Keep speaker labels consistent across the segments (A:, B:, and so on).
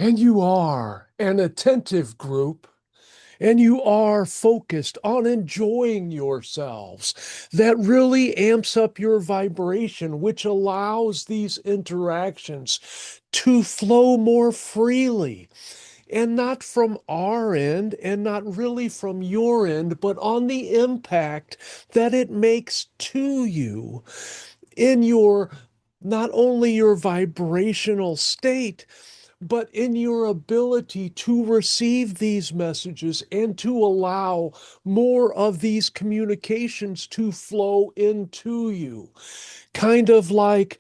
A: and you are an attentive group, and you are focused on enjoying yourselves, that really amps up your vibration, which allows these interactions to flow more freely. And not from our end, and not really from your end, but on the impact that it makes to you in your not only your vibrational state, but in your ability to receive these messages and to allow more of these communications to flow into you. Kind of like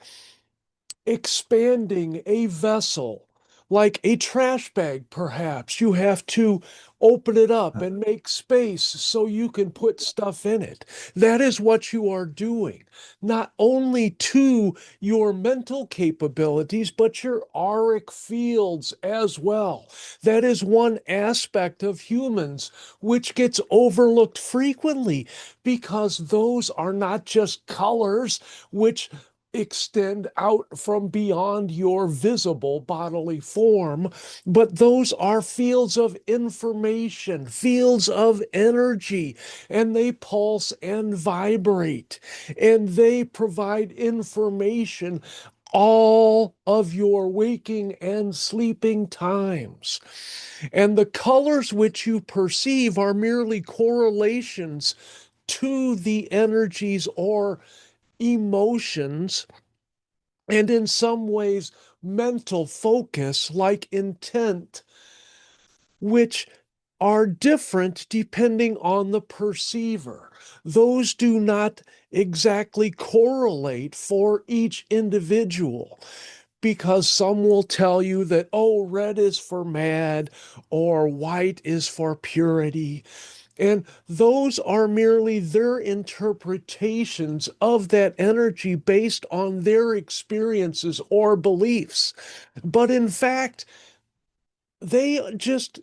A: expanding a vessel, like a trash bag, perhaps. You have to open it up and make space so you can put stuff in it. That is what you are doing, not only to your mental capabilities, but your auric fields as well. That is one aspect of humans which gets overlooked frequently because those are not just colors, which extend out from beyond your visible bodily form, but those are fields of information, fields of energy, and they pulse and vibrate, and they provide information all of your waking and sleeping times. And the colors which you perceive are merely correlations to the energies or emotions, and in some ways, mental focus, like intent, which are different depending on the perceiver. Those do not exactly correlate for each individual, because some will tell you that, oh, red is for mad or white is for purity. And those are merely their interpretations of that energy based on their experiences or beliefs. But in fact, they just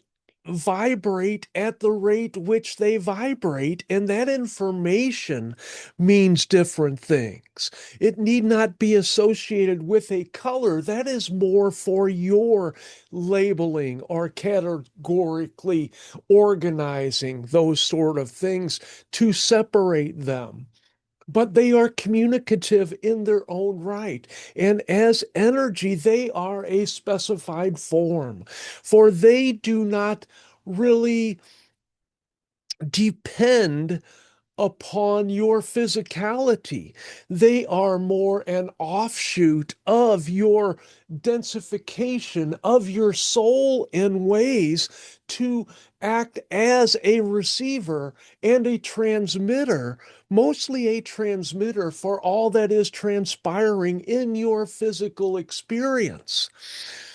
A: vibrate at the rate which they vibrate, and that information means different things. It need not be associated with a color. That is more for your labeling or categorically organizing those sort of things to separate them, but they are communicative in their own right. And as energy, they are a specified form, for they do not really depend upon your physicality. They are more an offshoot of your densification of your soul in ways to act as a receiver and a transmitter, mostly a transmitter for all that is transpiring in your physical experience,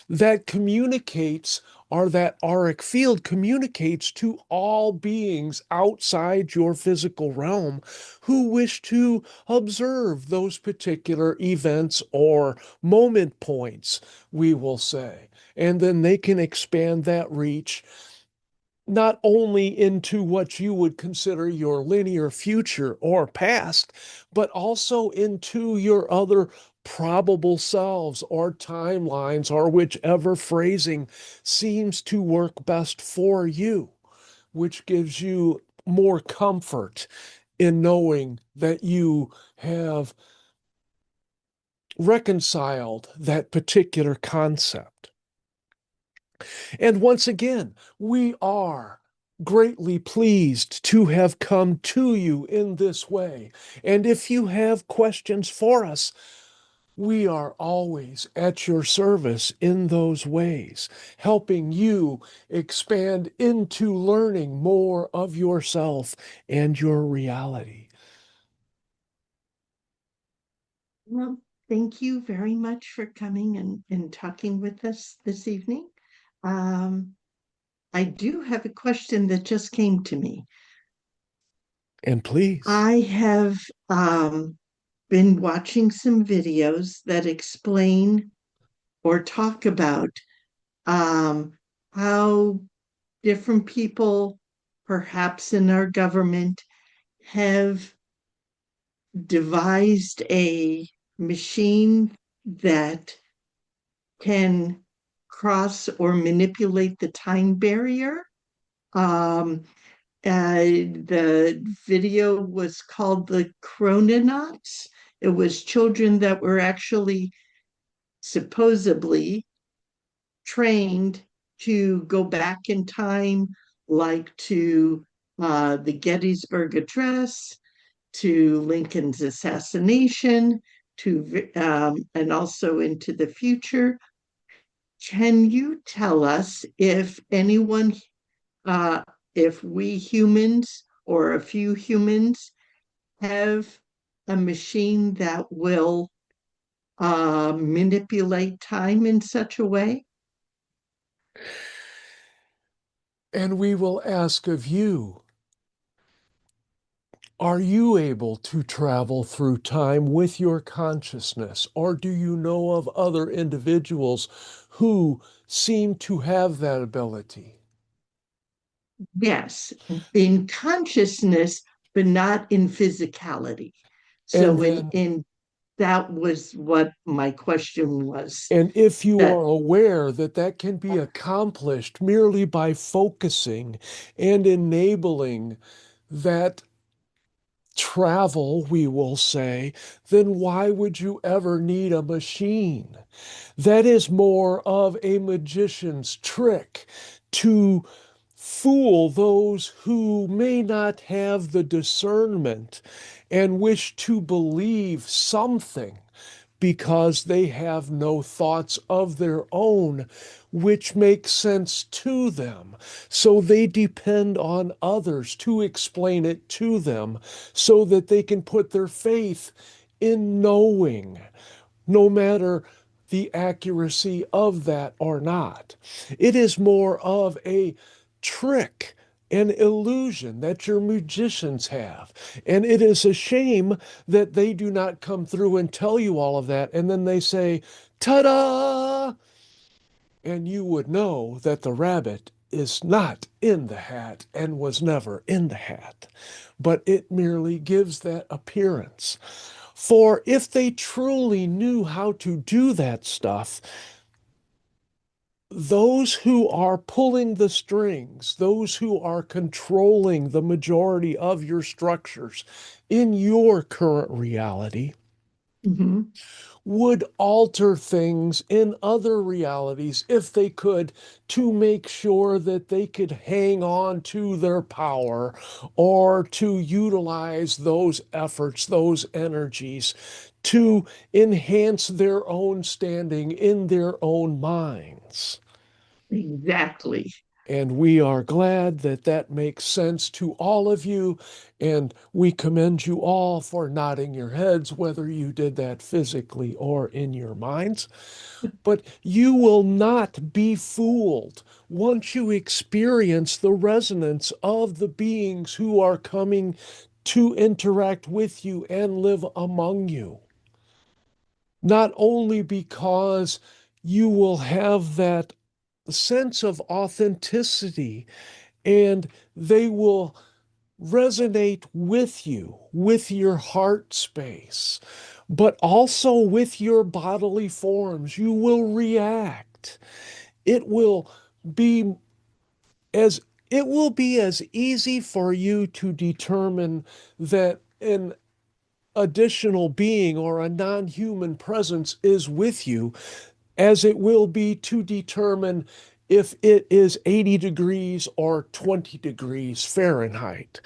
A: that communicates, or that auric field communicates to all beings outside your physical realm who wish to observe those particular events or moment points, we will say. And then they can expand that reach not only into what you would consider your linear future or past, but also into your other probable selves or timelines, or whichever phrasing seems to work best for you, which gives you more comfort in knowing that you have reconciled that particular concept. And once again, we are greatly pleased to have come to you in this way. And if you have questions for us, we are always at your service in those ways, helping you expand into learning more of yourself and your reality.
B: Well, thank you very much for coming and talking with us this evening. Um, I do have a question that just came to me.
A: And please.
B: I have been watching some videos that explain or talk about um, how different people, perhaps in our government, have devised a machine that can cross or manipulate the time barrier. Um, the video was called The Chrononauts. It was children that were actually supposedly trained to go back in time, like to the Gettysburg Address, to Lincoln's assassination, to and also into the future. Can you tell us if anyone, uh, if we humans or a few humans have a machine that will manipulate time in such a way?
A: And we will ask of you, are you able to travel through time with your consciousness, or do you know of other individuals who seem to have that ability?
B: Yes, in consciousness, but not in physicality.
A: And
B: So
A: then,
B: in that was what my question was.
A: and if you
B: That
A: are aware that that can be accomplished merely by focusing and enabling that travel, we will say, then why would you ever need a machine? That is more of a magician's trick to fool those who may not have the discernment and wish to believe something because they have no thoughts of their own which make sense to them. So they depend on others to explain it to them so that they can put their faith in knowing, no matter the accuracy of that or not. It is more of a trick, an illusion that your magicians have. And it is a shame that they do not come through and tell you all of that. And then they say, ta-da! And you would know that the rabbit is not in the hat and was never in the hat, but it merely gives that appearance. For if they truly knew how to do that stuff, those who are pulling the strings, those who are controlling the majority of your structures in your current reality,
B: mhm.
A: would alter things in other realities if they could to make sure that they could hang on to their power or to utilize those efforts, those energies to enhance their own standing in their own minds.
B: Exactly.
A: And we are glad that that makes sense to all of you. And we commend you all for nodding your heads, whether you did that physically or in your minds. But you will not be fooled once you experience the resonance of the beings who are coming to interact with you and live among you. Not only because you will have that sense of authenticity and they will resonate with you, with your heart space, but also with your bodily forms. You will react. It will be as it will be as easy for you to determine that an additional being or a non-human presence is with you as it will be to determine if it is 80 degrees or 20 degrees Fahrenheit.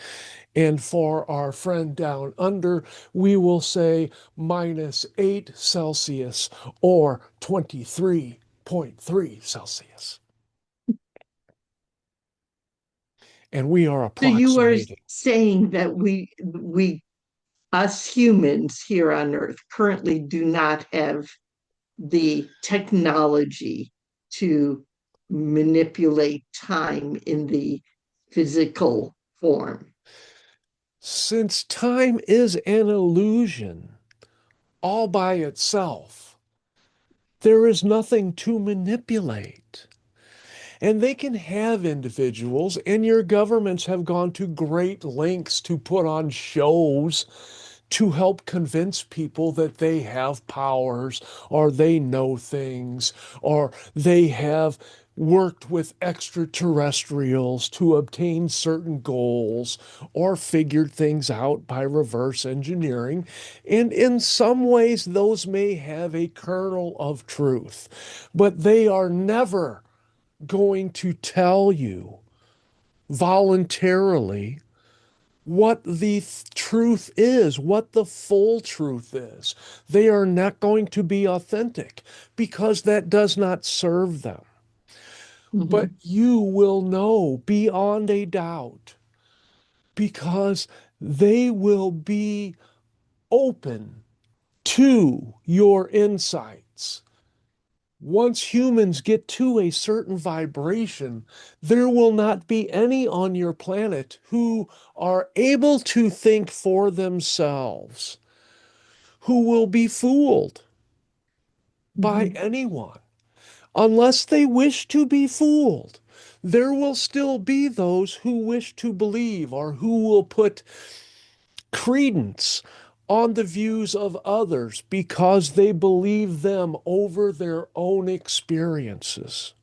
A: And for our friend down under, we will say -8 Celsius or 23.3 Celsius. And we are
B: So you are
A: approximating.
B: saying that us humans here on Earth currently do not have the technology to manipulate time in the physical form.
A: Since time is an illusion all by itself, there is nothing to manipulate. And they can have individuals, and your governments have gone to great lengths to put on shows to help convince people that they have powers or they know things or they have worked with extraterrestrials to obtain certain goals or figured things out by reverse engineering. And in some ways, those may have a kernel of truth, but they are never going to tell you voluntarily what the truth is, what the full truth is. They are not going to be authentic because that does not serve them. But
B: Mhm.
A: you will know beyond a doubt because they will be open to your insights. Once humans get to a certain vibration, there will not be any on your planet who are able to think for themselves, who will be fooled by
B: Mhm.
A: anyone, unless they wish to be fooled. There will still be those who wish to believe or who will put credence on the views of others because they believe them over their own experiences.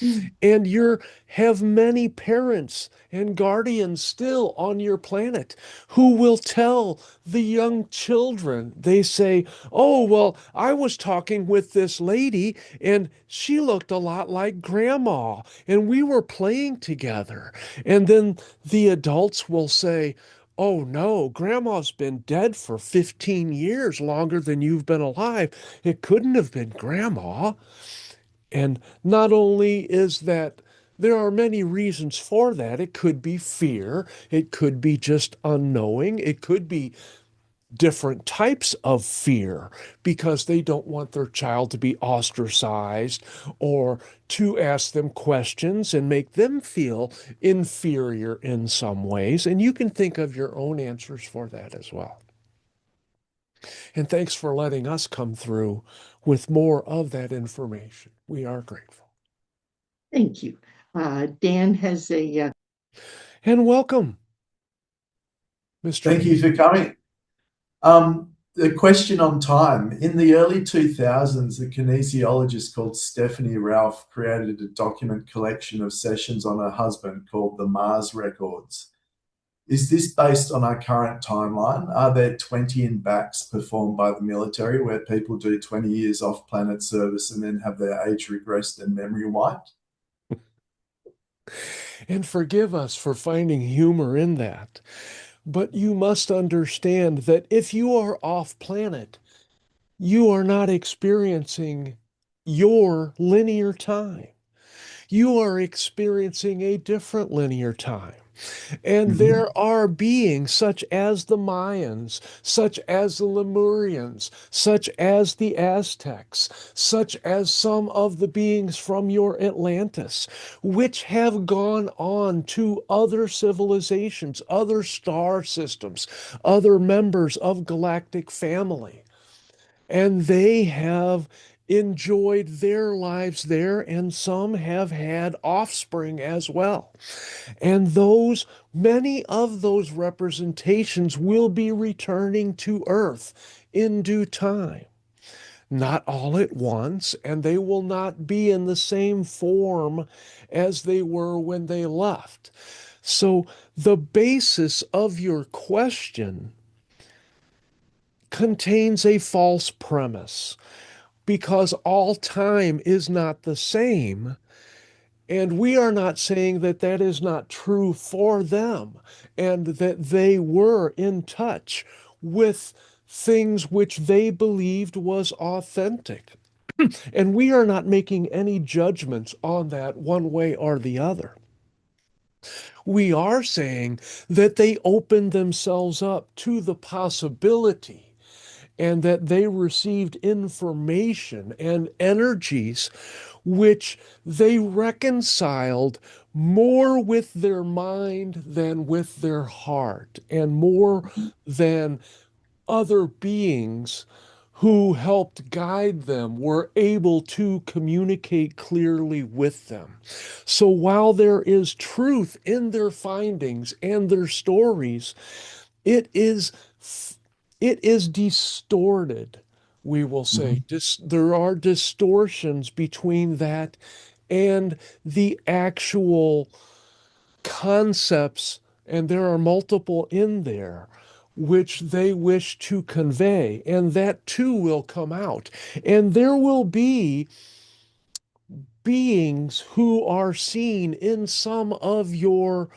B: Mhm.
A: And you have many parents and guardians still on your planet who will tell the young children, they say, oh, well, I was talking with this lady and she looked a lot like grandma and we were playing together. And then the adults will say, oh no, grandma's been dead for 15 years longer than you've been alive. It couldn't have been grandma. And not only is that, there are many reasons for that. It could be fear, it could be just unknowing, it could be different types of fear because they don't want their child to be ostracized or to ask them questions and make them feel inferior in some ways. And you can think of your own answers for that as well. And thanks for letting us come through with more of that information. We are grateful.
B: Thank you. Dan has
A: And welcome, Mr.
C: Thank you
A: Heitman.
C: for coming. The question on time. In the early 2000s, a kinesiologist called Stephanie Ralph created a document collection of sessions on her husband called the Mars Records. Is this based on our current timeline? Are there 20 in backs performed by the military where people do 20 years off planet service and then have their age regressed and memory wiped?
A: And forgive us for finding humor in that. But you must understand that if you are off planet, you are not experiencing your linear time. You are experiencing a different linear time. And
C: Mhm.
A: there are beings such as the Mayans, such as the Lemurians, such as the Aztecs, such as some of the beings from your Atlantis, which have gone on to other civilizations, other star systems, other members of galactic family. And they have enjoyed their lives there, and some have had offspring as well. And many of those representations will be returning to Earth in due time. Not all at once, and they will not be in the same form as they were when they left. So, the basis of your question contains a false premise because all time is not the same. And we are not saying that that is not true for them and that they were in touch with things which they believed was authentic. And we are not making any judgments on that one way or the other. We are saying that they opened themselves up to the possibility and that they received information and energies which they reconciled more with their mind than with their heart, and more than other beings who helped guide them were able to communicate clearly with them. So while there is truth in their findings and their stories, it is it is distorted, we will say.
C: Mhm.
A: There are distortions between that and the actual concepts, and there are multiple in there which they wish to convey, and that too will come out. And there will be beings who are seen in some of your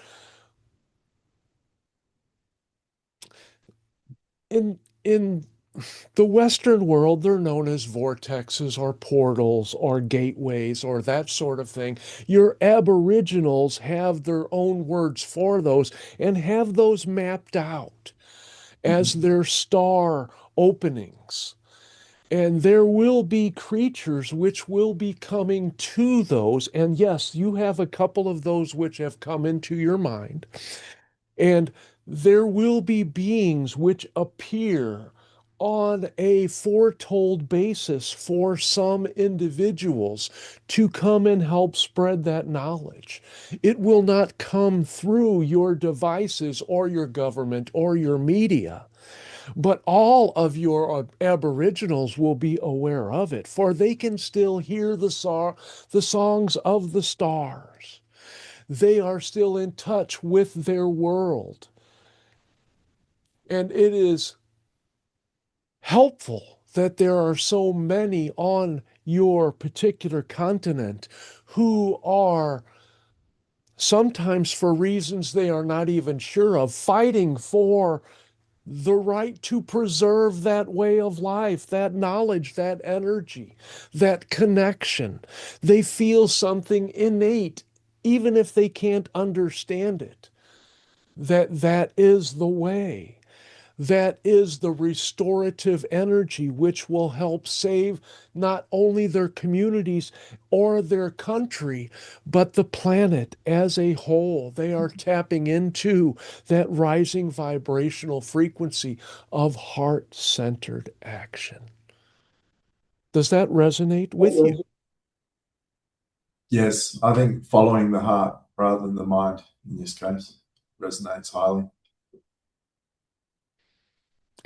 A: in the Western world, they're known as vortexes or portals or gateways or that sort of thing. Your Aboriginals have their own words for those and have those mapped out as
C: Mhm.
A: their star openings. And there will be creatures which will be coming to those. And yes, you have a couple of those which have come into your mind. And there will be beings which appear on a foretold basis for some individuals to come and help spread that knowledge. It will not come through your devices or your government or your media, but all of your Aboriginals will be aware of it, for they can still hear the songs of the stars. They are still in touch with their world. And it is helpful that there are so many on your particular continent who are, sometimes for reasons they are not even sure of, fighting for the right to preserve that way of life, that knowledge, that energy, that connection. They feel something innate, even if they can't understand it, that that is the way. That is the restorative energy which will help save not only their communities or their country, but the planet as a whole. They are tapping into that rising vibrational frequency of heart centered action. Does that resonate with you?
C: Yes, I think following the heart rather than the mind in this case resonates highly.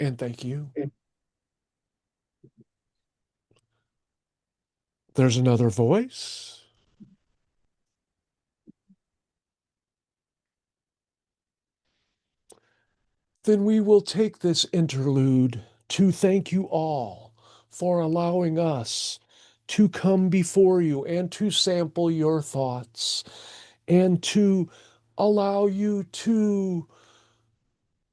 A: And thank you. There's another voice. Then we will take this interlude to thank you all for allowing us to come before you and to sample your thoughts and to allow you to,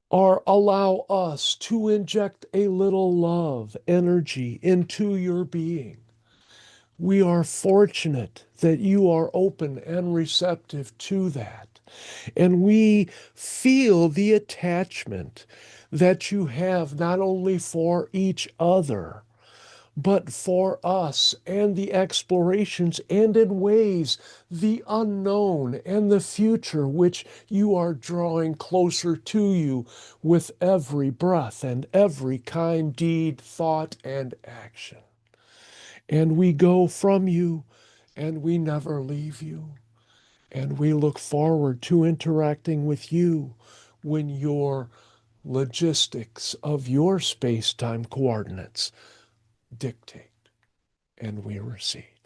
A: or allow us to inject a little love energy into your being. We are fortunate that you are open and receptive to that. And we feel the attachment that you have not only for each other, but for us and the explorations and in ways the unknown and the future which you are drawing closer to you with every breath and every kind deed, thought, and action. And we go from you and we never leave you. And we look forward to interacting with you when your logistics of your space time coordinates dictate and we receive.